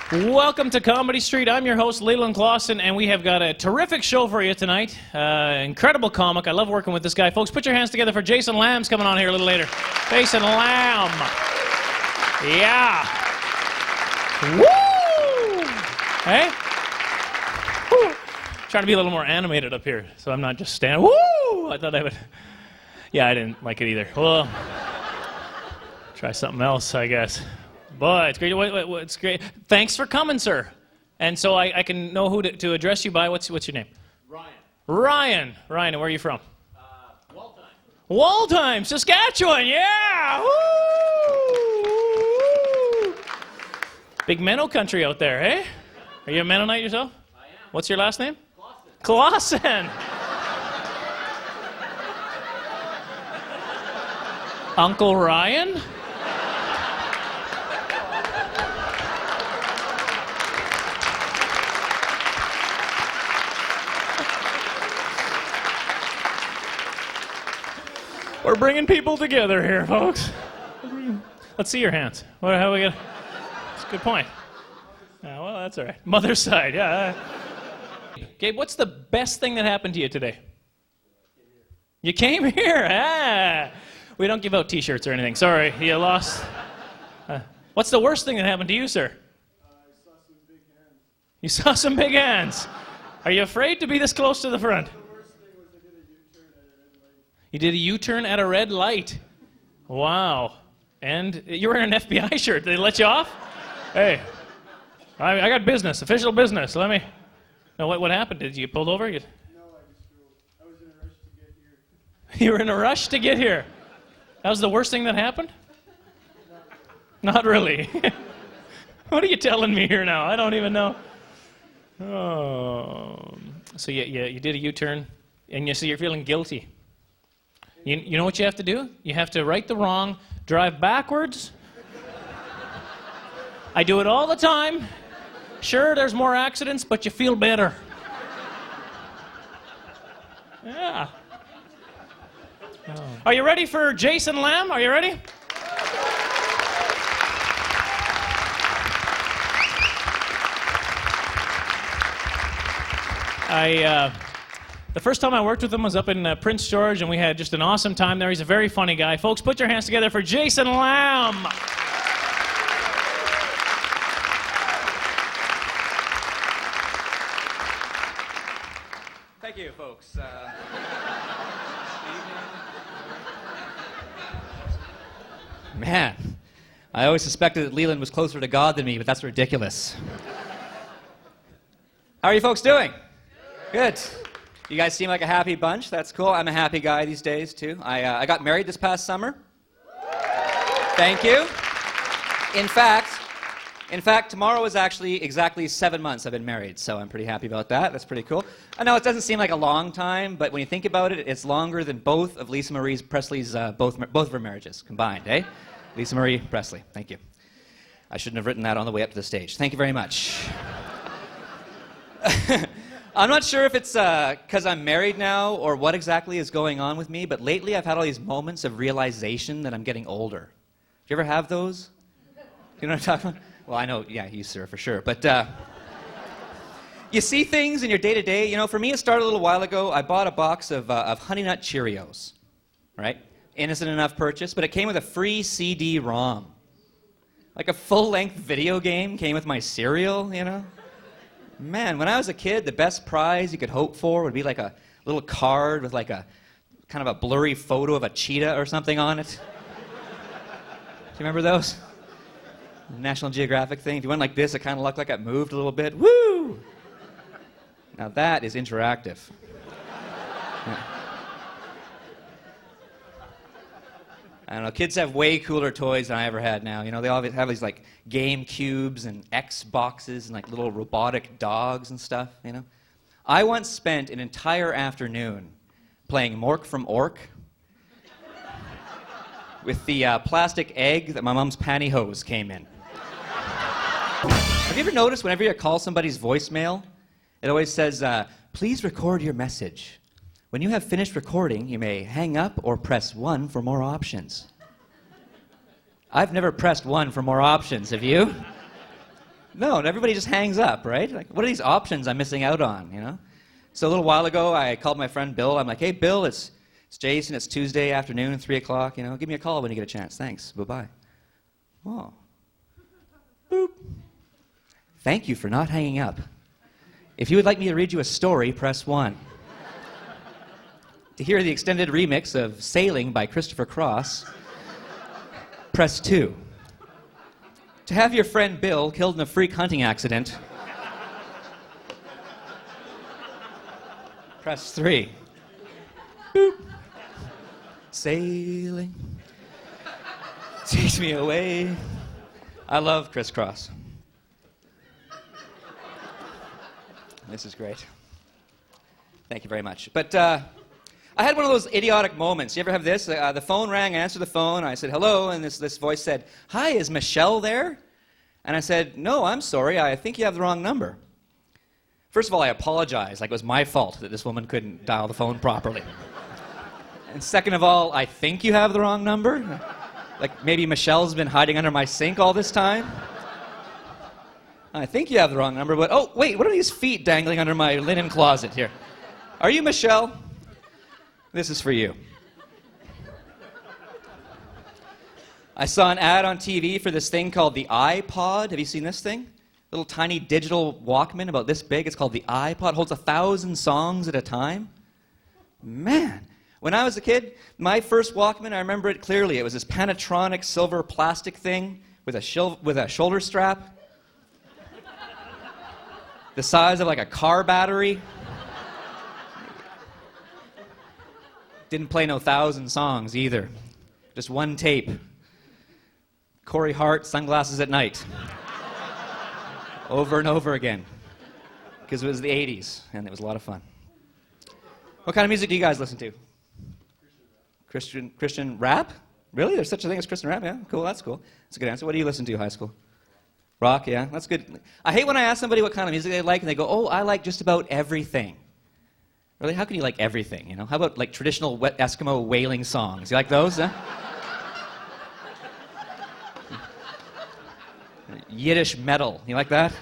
Welcome to Comedy Street. I'm your host, Leland Klassen, and we have got a terrific show for you tonight. Incredible comic. I love working with this guy. Folks, put your hands together for Jason Lamb's coming on here a little later. Jason Lamb. Yeah. Woo! Hey? Woo! Trying to be a little more animated up here, so I'm not just standing. Woo! I thought I would. Yeah, I didn't like it either. Well, try something else, I guess. Boy, it's great. It's great. Thanks for coming, sir. And so I can know who to address you by. What's your name? Ryan. Ryan, where are you from? Waldheim, Saskatchewan. Yeah. Woo! Big Menno country out there, eh? Are you a Mennonite yourself? I am. What's your last name? Klassen. Uncle Ryan? We're bringing people together here, folks. Let's see your hands. How we get? That's a good point. Yeah, well, that's all right. Mother's side, yeah. Gabe, what's the best thing that happened to you today? You came here. Ah. We don't give out T-shirts or anything. Sorry, you lost. What's the worst thing that happened to you, sir? I saw some big hands. You saw some big hands. Are you afraid to be this close to the front? The worst thing was I did a U-turn at a red light. You did a U-turn at a red light. Wow. And you're wearing an FBI shirt. Did they let you off? Hey, I got business, official business. Let me. No, what happened? Did you get pulled over? No, I just drove. I was in a rush to get here. You were in a rush to get here. That was the worst thing that happened? Not really. What are you telling me here now? I don't even know. Oh. So you did a U-turn, and so you're feeling guilty. You know what you have to do? You have to right the wrong, drive backwards. I do it all the time. Sure, there's more accidents, but you feel better. Yeah. Oh. Are you ready for Jason Lamb? Are you ready? The first time I worked with him was up in Prince George, and we had just an awesome time there. He's a very funny guy. Folks, put your hands together for Jason Lamb. Thank you, folks. Man, I always suspected that Leland was closer to God than me, but that's ridiculous. How are you folks doing? Good. You guys seem like a happy bunch. That's cool. I'm a happy guy these days, too. I got married this past summer. Thank you. In fact, tomorrow is actually exactly 7 months I've been married, so I'm pretty happy about that. That's pretty cool. I know it doesn't seem like a long time, but when you think about it, it's longer than both of Lisa Marie Presley's, both of her marriages combined, eh? Lisa Marie Presley. Thank you. I shouldn't have written that on the way up to the stage. Thank you very much. I'm not sure if it's because I'm married now or what exactly is going on with me, but lately I've had all these moments of realization that I'm getting older. Do you ever have those? You know what I'm talking about? Well, I know, yeah, you, sir, for sure. But you see things in your day-to-day. You know, for me, it started a little while ago. I bought a box of Honey Nut Cheerios, right? Innocent enough purchase, but it came with a free CD-ROM. Like a full-length video game came with my cereal, you know? Man, when I was a kid, the best prize you could hope for would be like a little card with like a kind of a blurry photo of a cheetah or something on it. Do you remember those? National Geographic thing. If you went like this, it kind of looked like it moved a little bit. Woo! Now that is interactive. Yeah. I don't know, kids have way cooler toys than I ever had now. You know, they all have these like Game Cubes and Xboxes and like little robotic dogs and stuff, you know. I once spent an entire afternoon playing Mork from Ork with the plastic egg that my mom's pantyhose came in. Have you ever noticed whenever you call somebody's voicemail, it always says, please record your message. When you have finished recording, you may hang up or press 1 for more options. I've never pressed 1 for more options, have you? No, and everybody just hangs up, right? Like, what are these options I'm missing out on, you know? So a little while ago, I called my friend Bill. I'm like, hey, Bill, it's Jason. It's Tuesday afternoon, 3 o'clock. You know, give me a call when you get a chance. Thanks. Bye-bye. Oh. Boop. Thank you for not hanging up. If you would like me to read you a story, press 1. To hear the extended remix of Sailing by Christopher Cross, press 2. To have your friend Bill killed in a freak hunting accident, press 3. Boop. Sailing takes me away. I love Chris Cross. This is great. Thank you very much. But I had one of those idiotic moments. You ever have this? The phone rang, I answered the phone, I said, hello, and this voice said, hi, is Michelle there? And I said, no, I'm sorry, I think you have the wrong number. First of all, I apologized, like it was my fault that this woman couldn't dial the phone properly. And second of all, I think you have the wrong number? Like maybe Michelle's been hiding under my sink all this time? I think you have the wrong number, but oh, wait, what are these feet dangling under my linen closet here? Are you Michelle? This is for you. I saw an ad on TV for this thing called the iPod. Have you seen this thing? Little tiny digital Walkman about this big. It's called the iPod. It holds 1,000 songs at a time. Man, when I was a kid, my first Walkman, I remember it clearly. It was this Panatronic silver plastic thing with a shoulder strap. The size of like a car battery. Didn't play no 1,000 songs either. Just one tape. Corey Hart, Sunglasses at Night. Over and over again. Because it was the 80s, and it was a lot of fun. What kind of music do you guys listen to? Christian rap? Really? There's such a thing as Christian rap? Yeah, cool, that's cool. That's a good answer. What do you listen to in high school? Rock, yeah, that's good. I hate when I ask somebody what kind of music they like, and they go, oh, I like just about everything. Really? How can you like everything, you know? How about, like, traditional wet Eskimo wailing songs? You like those, huh? Yiddish metal. You like that?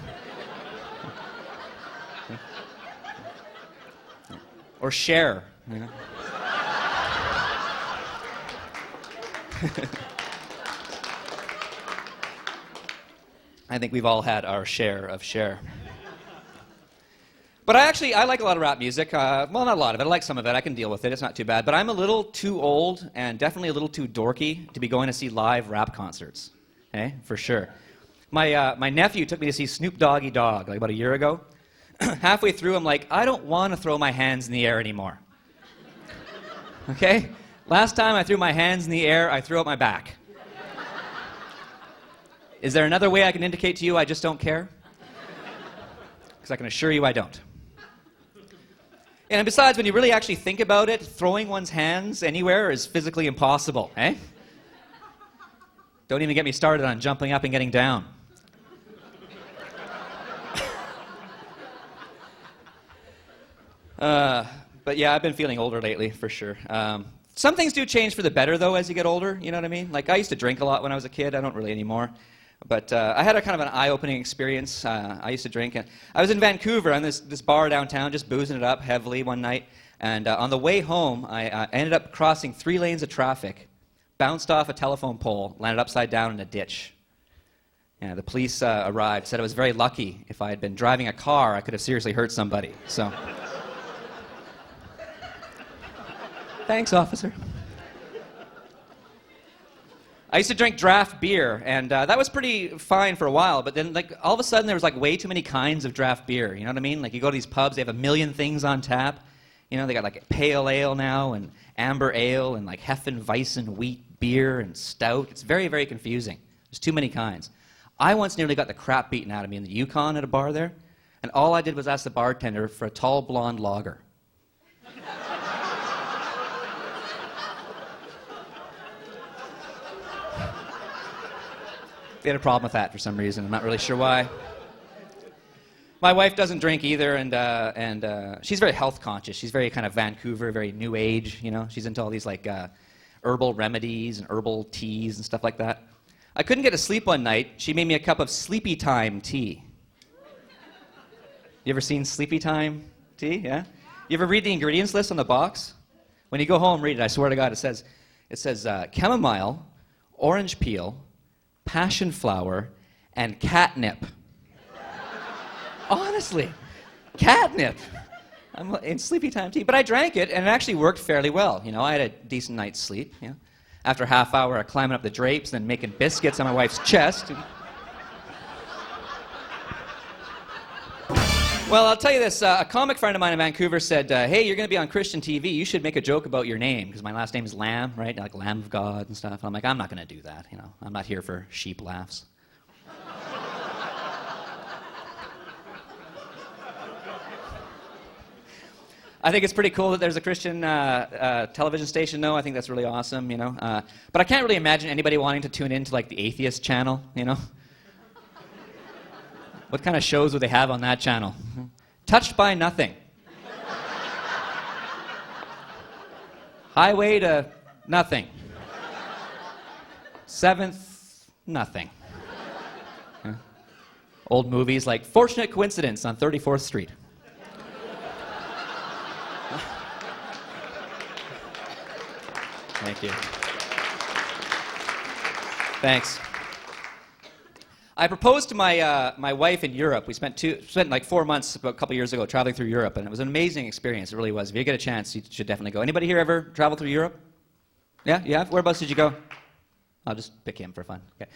Or Cher, you know? I think we've all had our share of Cher. But I like a lot of rap music. Well, not a lot of it. I like some of it. I can deal with it. It's not too bad. But I'm a little too old and definitely a little too dorky to be going to see live rap concerts. Okay? For sure. My nephew took me to see Snoop Doggy Dogg like about a year ago. Halfway through, I'm like, I don't want to throw my hands in the air anymore. Okay? Last time I threw my hands in the air, I threw out my back. Is there another way I can indicate to you I just don't care? Because I can assure you I don't. And besides, when you really actually think about it, throwing one's hands anywhere is physically impossible, eh? Don't even get me started on jumping up and getting down. But yeah, I've been feeling older lately, for sure. Some things do change for the better, though, as you get older, you know what I mean? Like, I used to drink a lot when I was a kid. I don't really anymore. But I had a kind of an eye-opening experience. I used to drink. And I was in Vancouver on this bar downtown, just boozing it up heavily one night. And on the way home, I ended up crossing 3 lanes of traffic, bounced off a telephone pole, landed upside down in a ditch. The police arrived, said I was very lucky. If I had been driving a car, I could have seriously hurt somebody. So, thanks, officer. I used to drink draft beer, and that was pretty fine for a while, but then like all of a sudden there was like way too many kinds of draft beer, you know what I mean? Like you go to these pubs, they have a million things on tap. You know, they got like pale ale now, and amber ale, and like Hefeweizen wheat beer, and stout. It's very, very confusing. There's too many kinds. I once nearly got the crap beaten out of me in the Yukon at a bar there, and all I did was ask the bartender for a tall blonde lager. They had a problem with that for some reason. I'm not really sure why. My wife doesn't drink either, and she's very health conscious. She's very kind of Vancouver, very new age, you know. She's into all these like herbal remedies and herbal teas and stuff like that. I couldn't get to sleep one night. She made me a cup of sleepy time tea. You ever seen Sleepy Time tea? Yeah? You ever read the ingredients list on the box? When you go home, read it. I swear to God, it says chamomile, orange peel, passion flower, and catnip. Honestly, catnip. I'm in Sleepy Time tea. But I drank it, and it actually worked fairly well. You know, I had a decent night's sleep. You know? After a half hour of climbing up the drapes and then making biscuits on my wife's chest. Well, I'll tell you this. A comic friend of mine in Vancouver said, hey, you're going to be on Christian TV. You should make a joke about your name, because my last name is Lamb, right? Like Lamb of God and stuff. I'm like, I'm not going to do that. You know, I'm not here for sheep laughs. I think it's pretty cool that there's a Christian television station, though. I think that's really awesome, you know. But I can't really imagine anybody wanting to tune into, like, the Atheist channel, you know. What kind of shows would they have on that channel? Touched by Nothing. Highway to Nothing. Seventh Nothing. Old movies like Fortunate Coincidence on 34th Street. Thank you. Thanks. I proposed to my wife in Europe. We spent like 4 months a couple years ago traveling through Europe, and it was an amazing experience. It really was. If you get a chance, you should definitely go. Anybody here ever travel through Europe? Yeah, you have? Whereabouts did you go? I'll just pick him for fun. Okay.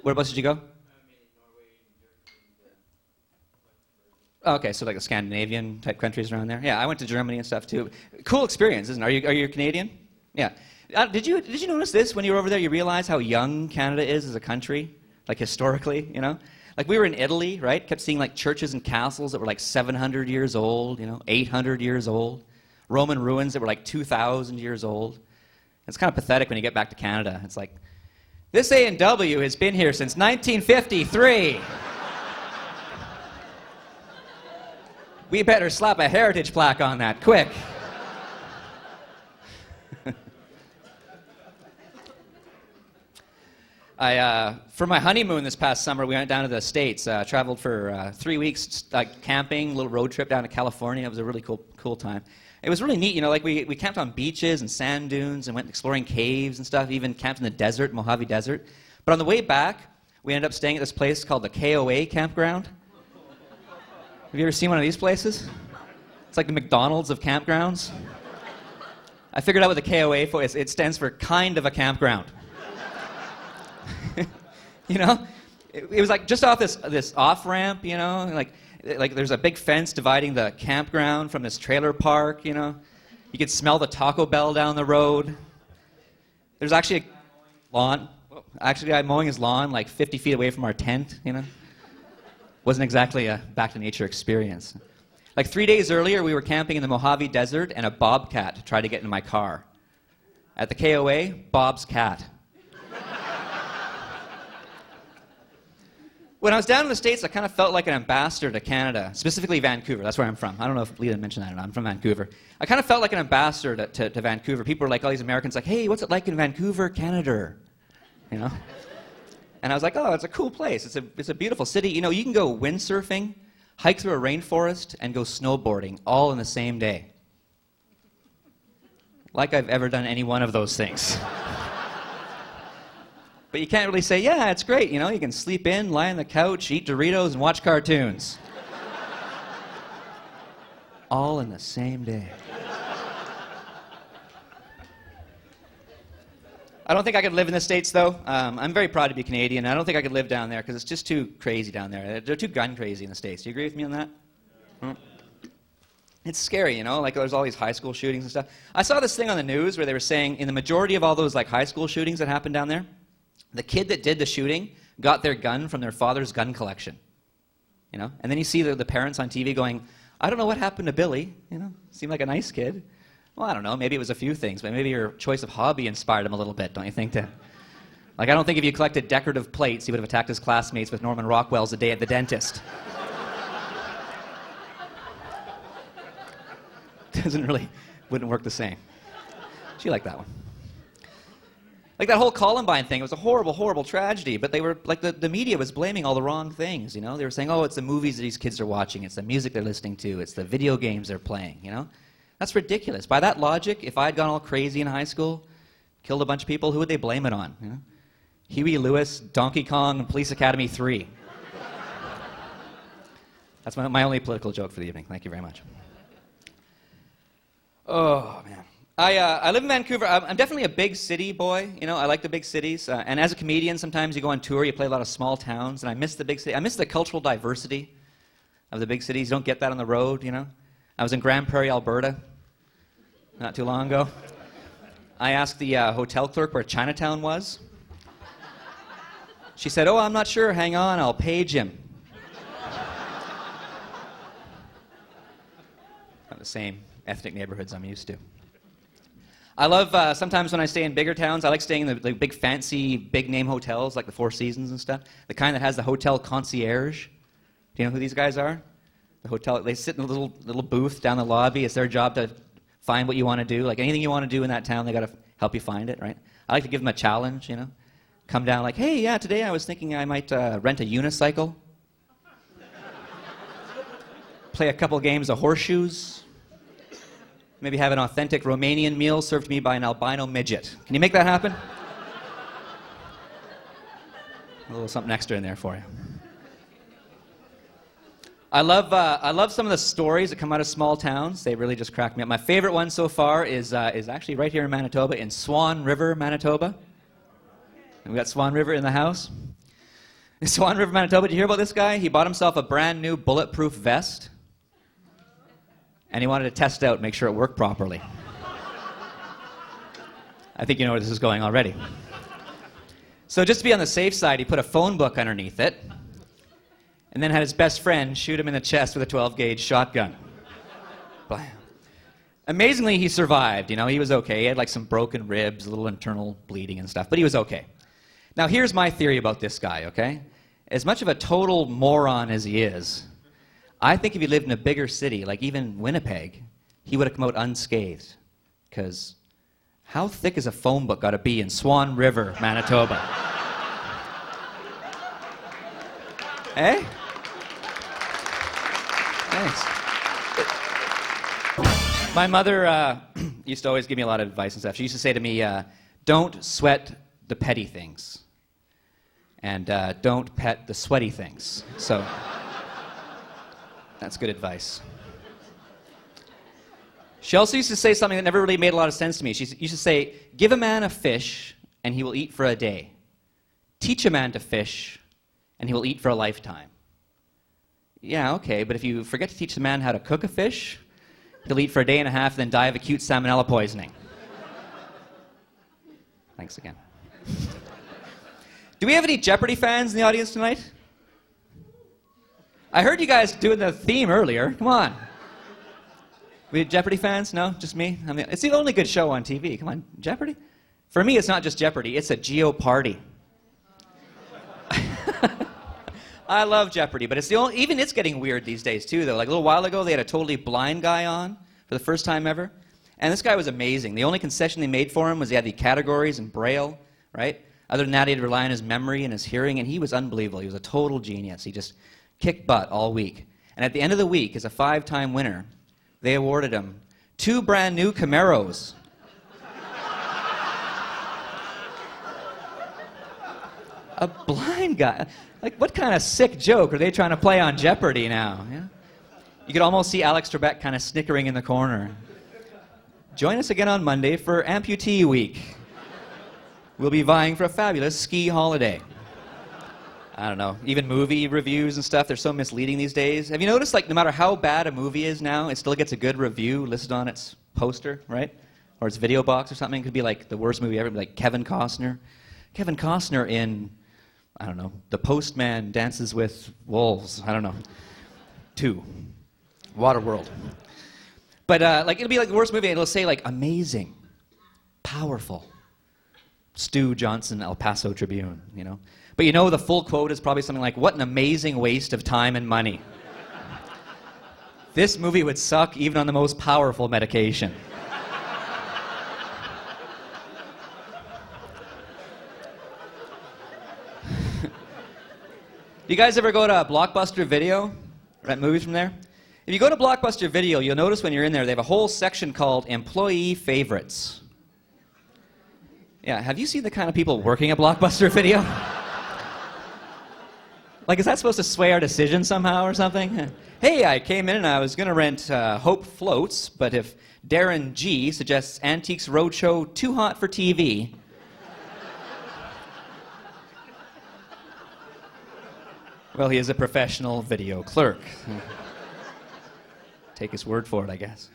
Whereabouts did you go? Oh, okay, so like the Scandinavian type countries around there. Yeah, I went to Germany and stuff too. Cool experience, isn't it? Are you Canadian? Yeah. Did you notice this when you were over there? You realize how young Canada is as a country, like historically, you know? Like we were in Italy, right? Kept seeing like churches and castles that were like 700 years old, you know, 800 years old. Roman ruins that were like 2,000 years old. It's kind of pathetic when you get back to Canada. It's like, this A&W has been here since 1953. We better slap a heritage plaque on that, quick. For my honeymoon this past summer, we went down to the States, traveled for 3 weeks, camping, a little road trip down to California. It was a really cool time. It was really neat, you know, like we camped on beaches and sand dunes and went exploring caves and stuff, even camped in the desert, Mojave Desert. But on the way back, we ended up staying at this place called the KOA campground. Have you ever seen one of these places? It's like the McDonald's of campgrounds. I figured out what the KOA for is. It stands for kind of a campground. You know? It was like just off this off-ramp, you know? Like there's a big fence dividing the campground from this trailer park, you know? You could smell the Taco Bell down the road. There's actually a lawn. Actually, I'm mowing his lawn like 50 feet away from our tent, you know? Wasn't exactly a back-to-nature experience. Like 3 days earlier, we were camping in the Mojave Desert, and a bobcat tried to get in my car. At the KOA, Bob's cat. When I was down in the States, I kind of felt like an ambassador to Canada, specifically Vancouver. That's where I'm from. I don't know if Leland mentioned that or not. I'm from Vancouver. I kind of felt like an ambassador to Vancouver. People were like, all these Americans, like, hey, what's it like in Vancouver, Canada? You know? And I was like, oh, it's a cool place. It's a beautiful city. You know, you can go windsurfing, hike through a rainforest, and go snowboarding all in the same day. Like I've ever done any one of those things. But you can't really say, yeah, it's great. You know, you can sleep in, lie on the couch, eat Doritos, and watch cartoons. All in the same day. I don't think I could live in the States, though. I'm very proud to be Canadian. I don't think I could live down there because it's just too crazy down there. They're too gun crazy in the States. Do you agree with me on that? Hmm? It's scary, you know? Like, there's all these high school shootings and stuff. I saw this thing on the news where they were saying in the majority of all those, like, high school shootings that happened down there, the kid that did the shooting got their gun from their father's gun collection. You know? And then you see the parents on TV going, I don't know what happened to Billy. You know? Seemed like a nice kid. Well, I don't know. Maybe it was a few things, but maybe your choice of hobby inspired him a little bit, don't you think? Like, I don't think if you collected decorative plates, he would have attacked his classmates with Norman Rockwell's A Day at the Dentist. Wouldn't work the same. She liked that one. Like that whole Columbine thing, it was a horrible, horrible tragedy, but they were, like, the media was blaming all the wrong things, you know? They were saying, oh, it's the movies that these kids are watching, it's the music they're listening to, it's the video games they're playing, you know? That's ridiculous. By that logic, if I had gone all crazy in high school, killed a bunch of people, who would they blame it on, you know? Huey Lewis, Donkey Kong, and Police Academy 3. That's my only political joke for the evening. Thank you very much. Oh, man. I live in Vancouver. I'm definitely a big city boy. You know, I like the big cities. And as a comedian, sometimes you go on tour, you play a lot of small towns, and I miss the big city. I miss the cultural diversity of the big cities. You don't get that on the road, you know. I was in Grand Prairie, Alberta, not too long ago. I asked the hotel clerk where Chinatown was. She said, oh, I'm not sure. Hang on, I'll page him. Not the same ethnic neighborhoods I'm used to. I love, sometimes when I stay in bigger towns, I like staying in the big fancy, big-name hotels, like the Four Seasons and stuff. The kind that has the hotel concierge. Do you know who these guys are? The hotel, they sit in a little booth down the lobby. It's their job to find what you want to do. Like anything you want to do in that town, they got to help you find it, right? I like to give them a challenge, you know? Come down like, hey, yeah, today I was thinking I might rent a unicycle. Play a couple games of horseshoes. Maybe have an authentic Romanian meal served to me by an albino midget. Can you make that happen? A little something extra in there for you. I love some of the stories that come out of small towns. They really just crack me up. My favorite one so far is actually right here in Manitoba, in Swan River, Manitoba. And we got Swan River in the house. In Swan River, Manitoba, did you hear about this guy? He bought himself a brand new bulletproof vest. And he wanted to test it out, make sure it worked properly. I think you know where this is going already. So just to be on the safe side, he put a phone book underneath it, and then had his best friend shoot him in the chest with a 12-gauge shotgun. Blam. Amazingly, he survived. You know, he was okay. He had like some broken ribs, a little internal bleeding and stuff, but he was okay. Now, here's my theory about this guy, okay? As much of a total moron as he is, I think if he lived in a bigger city, like even Winnipeg, he would have come out unscathed. Because how thick is a phone book got to be in Swan River, Manitoba? Eh? Thanks. My mother used to always give me a lot of advice and stuff. She used to say to me, don't sweat the petty things. And don't pet the sweaty things. So that's good advice. She also used to say something that never really made a lot of sense to me. She used to say, give a man a fish, and he will eat for a day. Teach a man to fish, and he will eat for a lifetime. Yeah, okay, but if you forget to teach the man how to cook a fish, he'll eat for a day and a half, and then die of acute salmonella poisoning. Thanks again. Do we have any Jeopardy fans in the audience tonight? I heard you guys doing the theme earlier. Come on. We Jeopardy fans? No? Just me? I mean, it's the only good show on TV. Come on, Jeopardy? For me, it's not just Jeopardy. It's a geo-party. I love Jeopardy, but it's the only, even it's getting weird these days, too, though. Like a little while ago, they had a totally blind guy on for the first time ever. And this guy was amazing. The only concession they made for him was he had the categories in Braille, right? Other than that, he had to rely on his memory and his hearing, and he was unbelievable. He was a total genius. He just kicked butt all week. And at the end of the week, as a 5-time winner, they awarded him 2 brand new Camaros. A blind guy. Like, what kind of sick joke are they trying to play on Jeopardy now? Yeah? You could almost see Alex Trebek kind of snickering in the corner. Join us again on Monday for Amputee Week. We'll be vying for a fabulous ski holiday. I don't know, even movie reviews and stuff, they're so misleading these days. Have you noticed, like, no matter how bad a movie is now, it still gets a good review listed on its poster, right? Or its video box or something. It could be like the worst movie ever, like Kevin Costner. Kevin Costner in, I don't know, The Postman Dances with Wolves. I don't know. 2. Waterworld. But, like, it'll be like the worst movie, and it'll say, like, amazing, powerful, Stu Johnson, El Paso Tribune, you know? But you know the full quote is probably something like, what an amazing waste of time and money. This movie would suck even on the most powerful medication. You guys ever go to Blockbuster Video? Rent movies from there? If you go to Blockbuster Video, you'll notice when you're in there, they have a whole section called Employee Favorites. Yeah, have you seen the kind of people working at Blockbuster Video? Like, is that supposed to sway our decision somehow or something? Hey, I came in and I was going to rent Hope Floats, but if Darren G suggests Antiques Roadshow too hot for TV... Well, he is a professional video clerk. Take his word for it, I guess.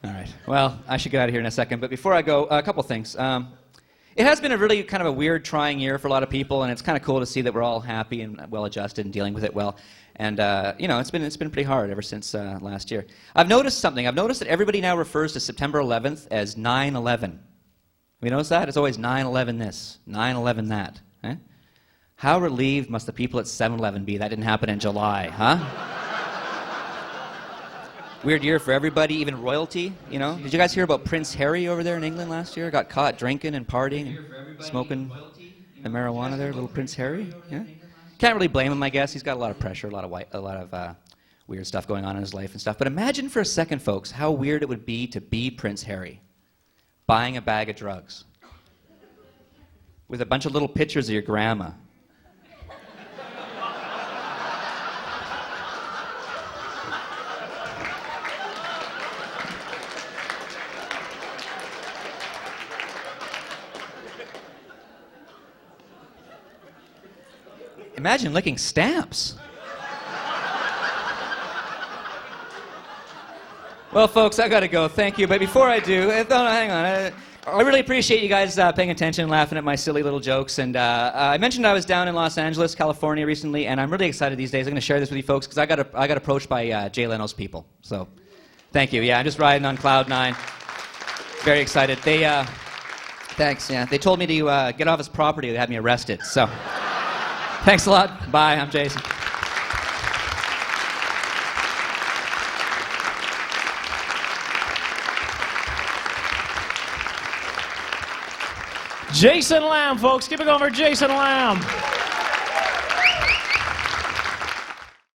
All right. Well, I should get out of here in a second, but before I go, a couple things. It has been a really kind of a weird, trying year for a lot of people, and it's kind of cool to see that we're all happy and well-adjusted and dealing with it well. And, you know, it's been pretty hard ever since last year. I've noticed something. I've noticed that everybody now refers to September 11th as 9/11. Have you noticed that? It's always 9/11 this, 9/11 that. Eh? How relieved must the people at 7-Eleven be that didn't happen in July, huh? Weird year for everybody, even royalty, you know? Did you guys hear about Prince Harry over there in England last year? Got caught drinking and partying and smoking the marijuana there, little Prince Harry? Yeah? Can't really blame him, I guess. He's got a lot of pressure, a lot of weird stuff going on in his life and stuff. But imagine for a second, folks, how weird it would be to be Prince Harry, buying a bag of drugs with a bunch of little pictures of your grandma. Imagine licking stamps. Well, folks, I gotta go. Thank you. But before I do, hang on. I really appreciate you guys paying attention and laughing at my silly little jokes. And I mentioned I was down in Los Angeles, California recently, and I'm really excited these days. I'm going to share this with you folks because I got approached by Jay Leno's people. So, thank you. Yeah, I'm just riding on cloud 9. Very excited. Thanks. Yeah, they told me to get off his property. They had me arrested. So. Thanks a lot. Bye. I'm Jason. Jason Lamb, folks. Keep it going for Jason Lamb.